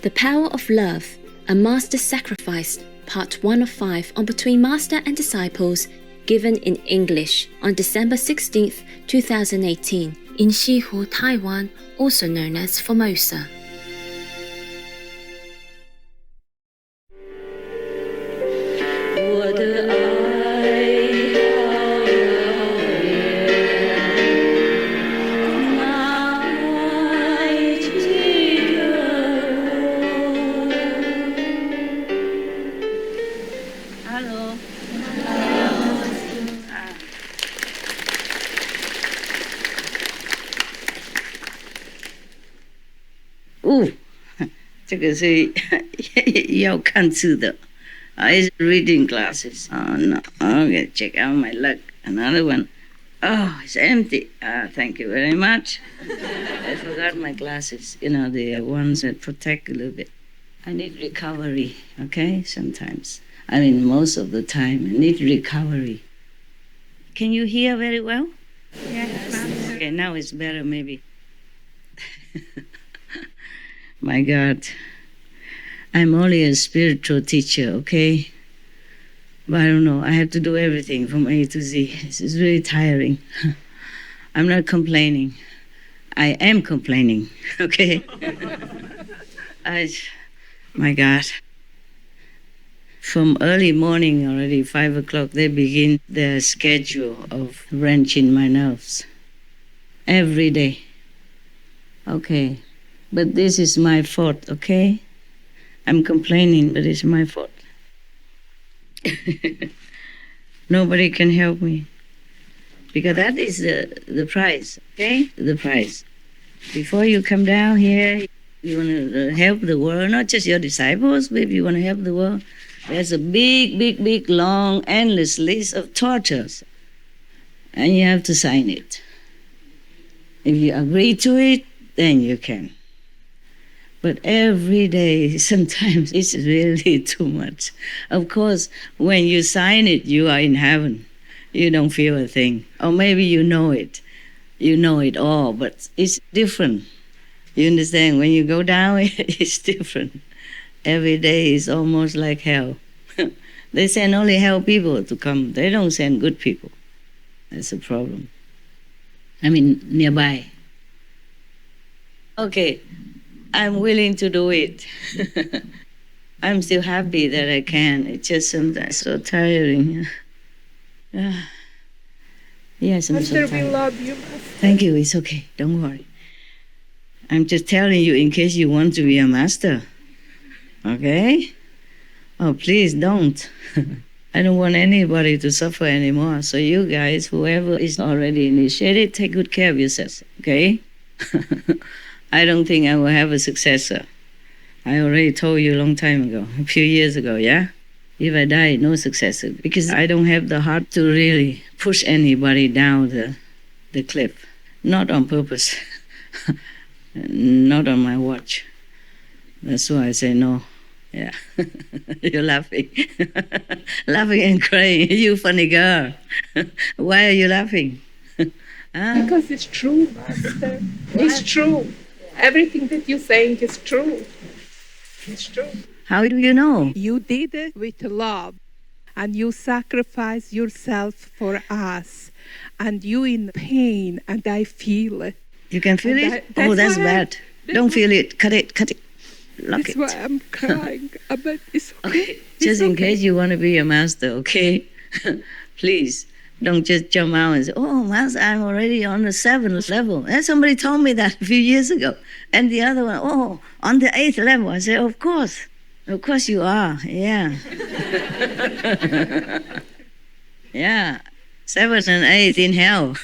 The Power of Love, A Master's Sacrifice, Part 1 of 5 on Between Master and Disciples, given in English on December 16th, 2018, in Shihu, Taiwan, also known as Formosa. Oh, 这个是要看字的 It's reading glasses. Oh, no. Okay, check out my luck. Another one. Oh, it's empty. Thank you very much. I forgot my glasses. You know, the ones that protect a little bit. I need recovery, okay, sometimes. I mean, most of the time, I need recovery. Can you hear very well? Yes. Okay, now it's better, maybe. My God, I'm only a spiritual teacher, okay? But I don't know, I have to do everything from A to Z. This is really tiring. I'm not complaining. I am complaining, okay? My God. From early morning already, 5 o'clock, they begin their schedule of wrenching my nerves. Every day. Okay. But this is my fault, okay? I'm complaining, but it's my fault. Nobody can help me. Because that is the price, okay? The price. Before you come down here, you want to help the world, not just your disciples, but if you want to help the world, there's a big, long, endless list of tortures. And you have to sign it. If you agree to it, then you can. But every day, sometimes it's really too much. Of course, when you sign it, you are in heaven. You don't feel a thing. Or maybe you know it. You know it all, but it's different. You understand? When you go down, it's different. Every day is almost like hell. They send only hell people to come. They don't send good people. That's a problem. I mean, nearby. Okay. I'm willing to do it. I'm still happy that I can. It's just sometimes so tiring. Yes, I'm so tired. We love you. Thank you. It's okay. Don't worry. I'm just telling you in case you want to be a master. Okay? Oh, please don't. I don't want anybody to suffer anymore. So you guys, whoever is already initiated, take good care of yourselves. Okay? I don't think I will have a successor. I already told you a long time ago, a few years ago, yeah? If I die, no successor. Because I don't have the heart to really push anybody down the cliff. Not on purpose. Not on my watch. That's why I say no. Yeah. You're laughing. Laughing and crying. You funny girl. Why are you laughing? Huh? Because it's true, Master. It's true. Everything that you're saying is true. It's true. How do you know? You did it with love, and you sacrificed yourself for us, and you in pain, and I feel it. You can feel And it? that's That's why bad. Don't feel it. Cut it. Lock That's it. why I'm crying, but it's okay. Okay. Just in case you want to be a master, okay? Please. Don't just jump out and say, oh, Master, I'm already on the 7th level. And somebody told me that a few years ago. And the other one, oh, on the 8th level. I said, of course. Of course you are. Yeah. Yeah. 7th and 8th in hell.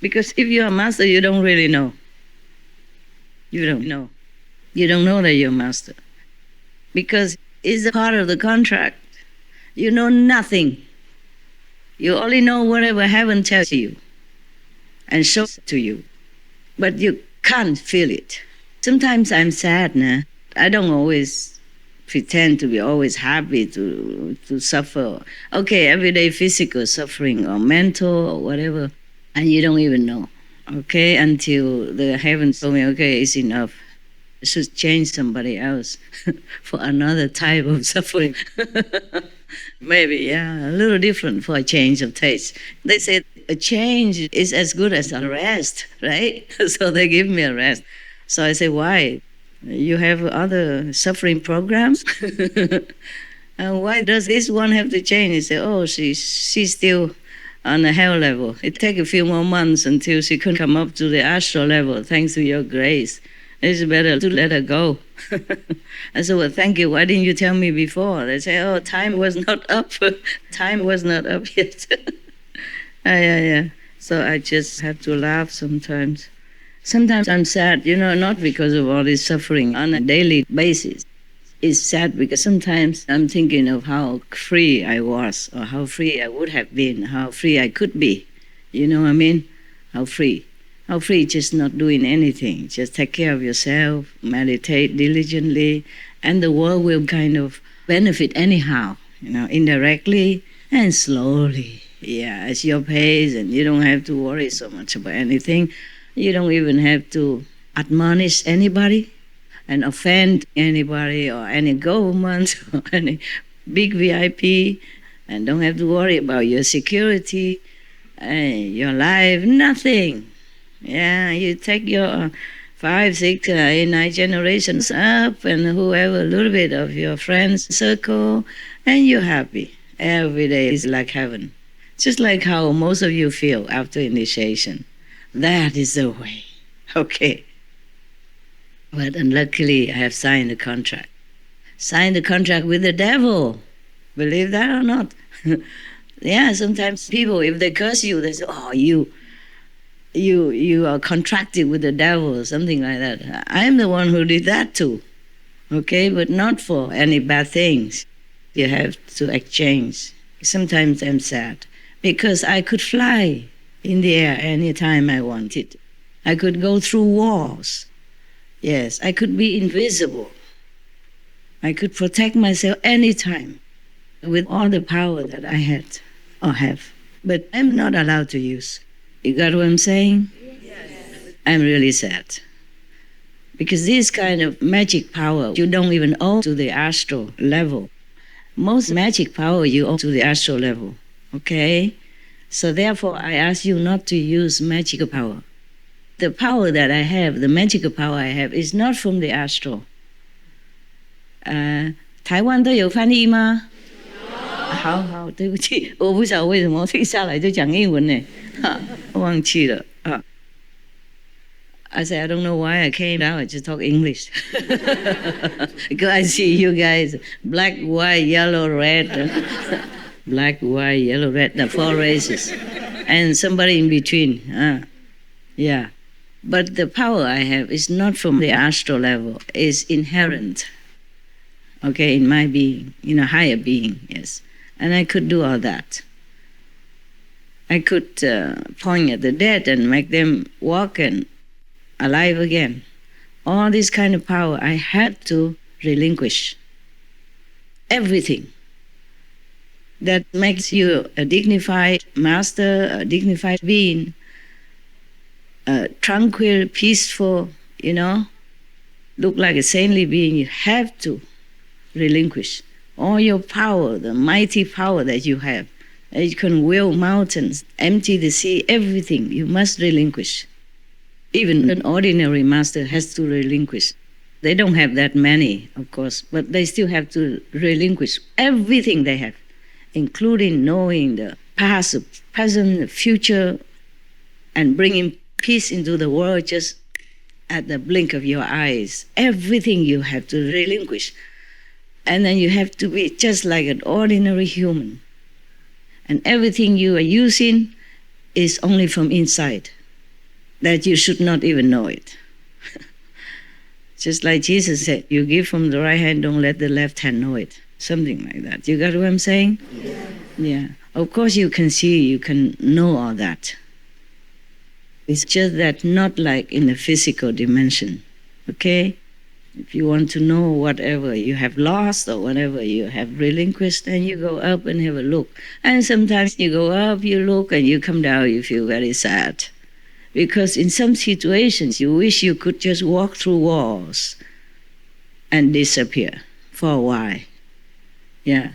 Because if you're a master, you don't really know. You don't know. You don't know that you're a master. Because it's a part of the contract. You know nothing. You only know whatever heaven tells you and shows to you. But you can't feel it. Sometimes I'm sad, nah? I don't always pretend to be always happy to suffer. Okay, everyday physical suffering or mental or whatever, and you don't even know. okay, until the heavens told me, okay, it's enough. I should change somebody else for another type of suffering. Maybe, yeah, a little different for a change of taste. They say a change is as good as a rest, right? So they give me a rest. So I say, why? You have other suffering programs? And why does this one have to change? He said, oh, she's still on the hell level. It takes a few more months until she can come up to the astral level, thanks to your grace. It's better to let her go. I said, well, thank you. Why didn't you tell me before? They say, oh, time was not up. Time was not up yet. Yeah. So I just have to laugh sometimes. Sometimes I'm sad, not because of all this suffering on a daily basis. It's sad because sometimes I'm thinking of how free I was, or how free I would have been, how free I could be. You know what I mean? How free. How free just not doing anything. Just take care of yourself, meditate diligently, and the world will kind of benefit anyhow, indirectly and slowly. Yeah, at your pace, and you don't have to worry so much about anything. You don't even have to admonish anybody and offend anybody or any government or any big VIP, and don't have to worry about your security and your life, nothing. Yeah, you take your 5, 6, 8, 9 generations up and whoever, a little bit of your friends circle, and you're happy. Every day is like heaven. Just like how most of you feel after initiation. That is the way. Okay. But unluckily, I have signed a contract. Signed a contract with the devil. Believe that or not? Yeah, sometimes people, if they curse you, they say, oh, you are contracted with the devil or something like that. I'm the one who did that too. Okay, but not for any bad things. You have to exchange. Sometimes I'm sad because I could fly in the air anytime I wanted. I could go through walls. Yes, I could be invisible. I could protect myself anytime with all the power that I had or have. But I'm not allowed to use. You got what I'm saying? Yes. I'm really sad. Because this kind of magic power, you don't even owe to the astral level. Most magic power you owe to the astral level, okay? So therefore, I ask you not to use magical power. The power that I have, the magical power I have, is not from the astral. 台湾都有翻译吗？好，对不起，我不晓得为什么一下来就讲英文呢，忘记了啊。I said, I don't know why I came down, I just talk English. Because I see you guys, black, white, yellow, red. Black, white, yellow, red, the 4 races. And somebody in between. Yeah. But the power I have is not from the astral level. It's inherent. Okay, in my being, in a higher being, yes. And I could do all that. I could point at the dead and make them walk and alive again. All this kind of power I had to relinquish. Everything that makes you a dignified master, a dignified being, tranquil, peaceful, look like a saintly being, you have to relinquish all your power, the mighty power that you have. You can will mountains, empty the sea, everything you must relinquish. Even an ordinary master has to relinquish. They don't have that many, of course, but they still have to relinquish everything they have, including knowing the past, the present, the future, and bringing peace into the world just at the blink of your eyes. Everything you have to relinquish. And then you have to be just like an ordinary human. And everything you are using is only from inside, that you should not even know it. Just like Jesus said, you give from the right hand, don't let the left hand know it. Something like that. You got what I'm saying? Yeah. Of course you can see, you can know all that. It's just that not like in the physical dimension, okay? If you want to know whatever you have lost or whatever you have relinquished, then you go up and have a look. And sometimes you go up, you look, and you come down, you feel very sad. Because in some situations, you wish you could just walk through walls and disappear for a while. Yeah.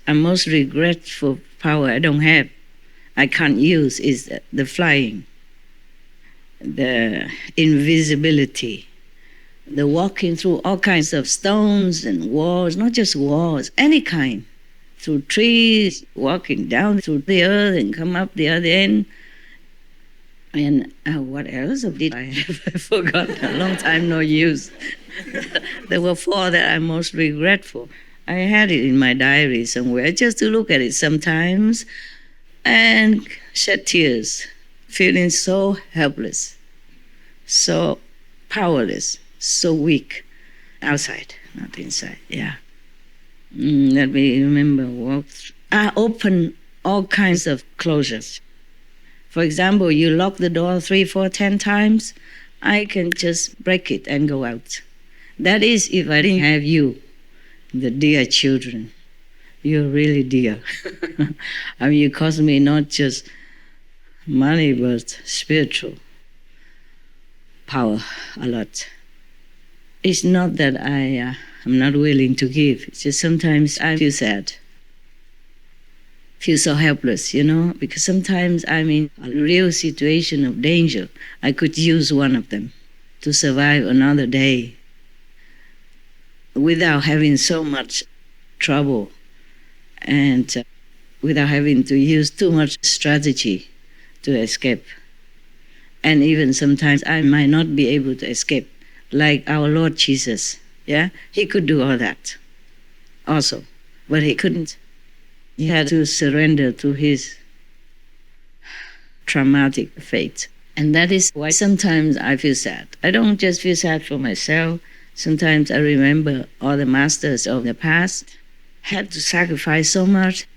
I'm most regretful power I don't have, I can't use, is the flying, the invisibility, the walking through all kinds of stones and walls, not just walls, any kind, through trees, walking down through the earth and come up the other end. And what else did I have? I forgot. A long time no use. There were 4 that I'm most regretful. I had it in my diary somewhere just to look at it sometimes and shed tears, feeling so helpless, so powerless, so weak. Outside, not inside. Yeah. Let me remember. I open all kinds of closures. For example, you lock the door 3, 4, 10 times, I can just break it and go out. That is if I didn't have you, the dear children. You're really dear. I mean, you cost me not just money, but spiritual power a lot. It's not that I'm not willing to give. It's just sometimes I feel sad. Feel so helpless, because sometimes I'm in a real situation of danger. I could use one of them to survive another day without having so much trouble and without having to use too much strategy to escape. And even sometimes I might not be able to escape, like our Lord Jesus. Yeah, he could do all that also, but he couldn't. He had to surrender to his traumatic fate. And that is why sometimes I feel sad. I don't just feel sad for myself. Sometimes I remember all the masters of the past had to sacrifice so much.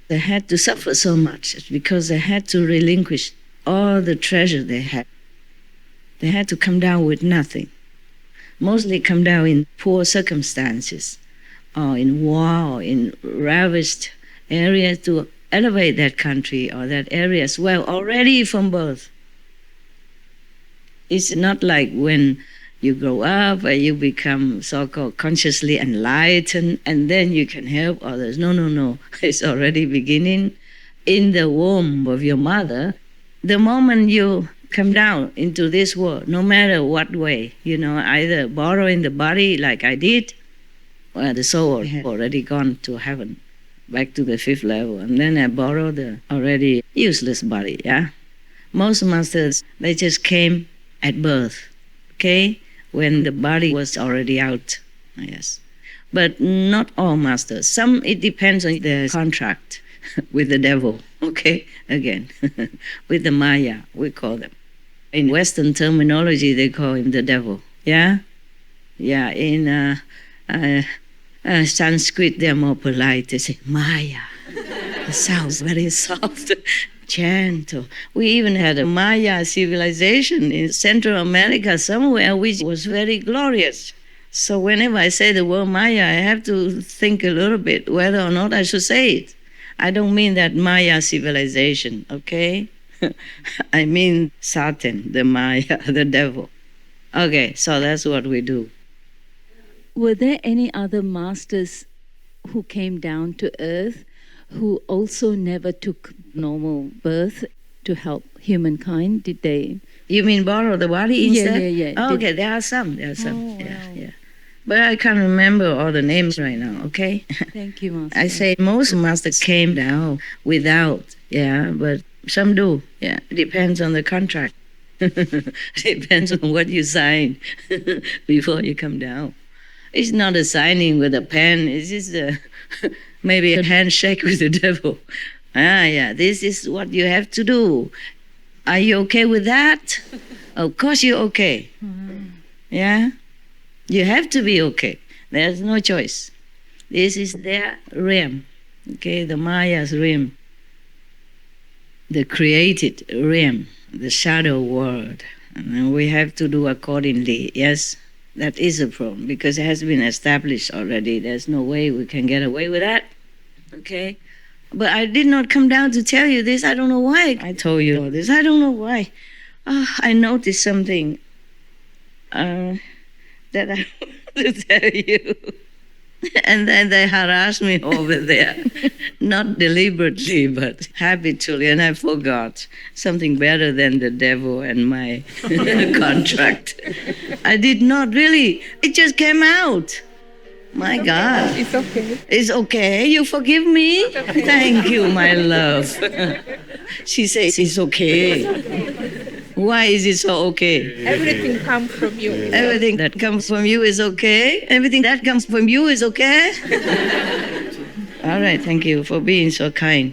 They had to suffer so much because they had to relinquish all the treasure they had. They had to come down with nothing. Mostly come down in poor circumstances or in war or in ravished areas to elevate that country or that area as well already from birth. It's not like when you grow up and you become so-called consciously enlightened and then you can help others. No. It's already beginning in the womb of your mother. The moment you come down into this world, no matter what way, either borrowing the body like I did, or the soul had already gone to heaven, back to the 5th level, and then I borrowed the already useless body, yeah? Most masters, they just came at birth, okay? When the body was already out, yes. But not all masters. Some, it depends on the contract with the devil, okay? Again, with the Maya, we call them. In Western terminology, they call him the devil, yeah? Yeah, in Sanskrit, they're more polite. They say, Maya. It sounds very soft, gentle. We even had a Maya civilization in Central America somewhere, which was very glorious. So whenever I say the word Maya, I have to think a little bit whether or not I should say it. I don't mean that Maya civilization, okay? I mean Satan, the Maya, the devil. Okay, so that's what we do. Were there any other masters who came down to earth who also never took normal birth to help humankind? Did they? You mean borrow the body instead? Yeah. Oh, okay, there are some. Oh, Yeah, wow. yeah. But I can't remember all the names right now, okay? Thank you, Master. I say most masters came down without, yeah, but some do, yeah. It depends on the contract. Depends on what you sign before you come down. It's not a signing with a pen. It's just maybe a handshake with the devil. Yeah, this is what you have to do. Are you okay with that? Of course you're okay. Yeah? You have to be okay. There's no choice. This is their realm, okay? The Maya's realm. The created realm, the shadow world. And we have to do accordingly, yes? That is a problem because it has been established already. There's no way we can get away with that, okay? But I did not come down to tell you this. I don't know why I told you all this. I don't know why. I noticed something that I want to tell you. And then they harassed me over there, not deliberately, but habitually, and I forgot something better than the devil and my contract. I did not really, it just came out. My God. It's okay. It's okay? You forgive me? Thank you, my love. She says it's okay. Why is it so okay? Everything comes from you. Everything that comes from you is okay? Everything that comes from you is okay? All right, thank you for being so kind.